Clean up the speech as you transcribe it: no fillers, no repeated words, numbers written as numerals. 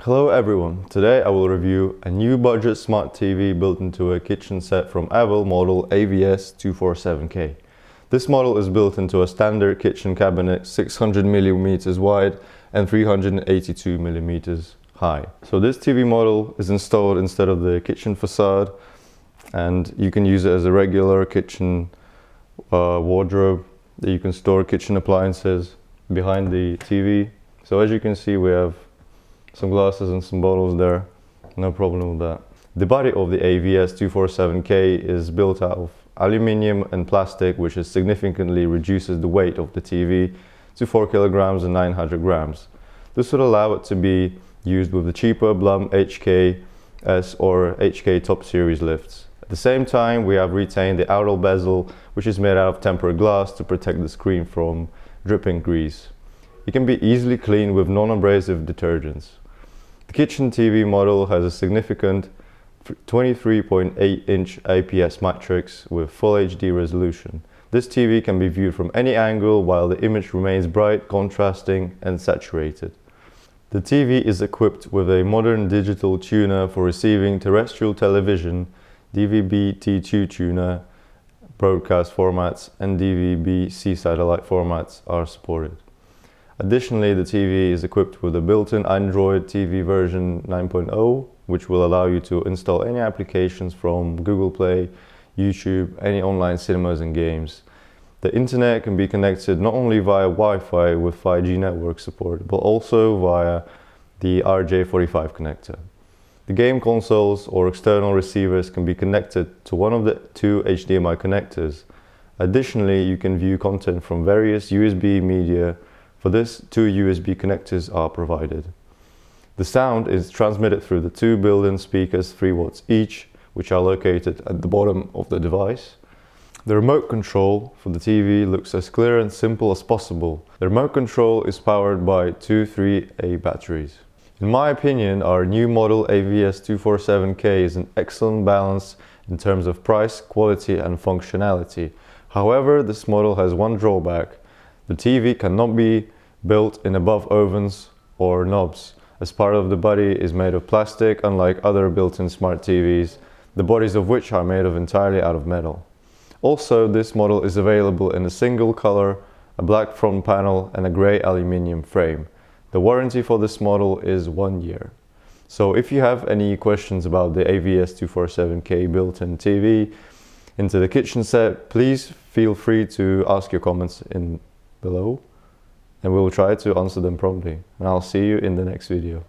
Hello everyone, today I will review a new budget smart TV built into a kitchen set from Avil model AVS247K. This model is built into a standard kitchen cabinet 600mm wide and 382mm high. So this TV model is installed instead of the kitchen facade, and you can use it as a regular kitchen wardrobe that you can store kitchen appliances behind the TV. So as you can see, we have some glasses and some bottles there, no problem with that. The body of the AVS247K is built out of aluminium and plastic, which significantly reduces the weight of the TV to 4 kilograms and 900 grams. This would allow it to be used with the cheaper Blum HKS or HK Top Series lifts. At the same time, we have retained the outer bezel, which is made out of tempered glass to protect the screen from dripping grease. It can be easily cleaned with non-abrasive detergents. The kitchen TV model has a significant 23.8-inch IPS matrix with full HD resolution. This TV can be viewed from any angle while the image remains bright, contrasting and saturated. The TV is equipped with a modern digital tuner for receiving terrestrial television, DVB-T2 tuner, broadcast formats and DVB-C satellite formats are supported. Additionally, the TV is equipped with a built-in Android TV version 9.0, which will allow you to install any applications from Google Play, YouTube, any online cinemas and games. The internet can be connected not only via Wi-Fi with 5G network support, but also via the RJ45 connector. The game consoles or external receivers can be connected to one of the two HDMI connectors. Additionally, you can view content from various USB media. For this, two USB connectors are provided. The sound is transmitted through the two built-in speakers, 3 watts each, which are located at the bottom of the device. The remote control for the TV looks as clear and simple as possible. The remote control is powered by two 3A batteries. In my opinion, our new model AVS247K is an excellent balance in terms of price, quality and functionality. However, this model has one drawback. The TV cannot be built in above ovens or knobs, as part of the body is made of plastic, unlike other built-in smart TVs, the bodies of which are made entirely out of metal. Also, this model is available in a single color, a black front panel and a grey aluminium frame. The warranty for this model is 1 year. So if you have any questions about the AVS247K built-in TV into the kitchen set, please feel free to ask your comments below, and we will try to answer them promptly. And I'll see you in the next video.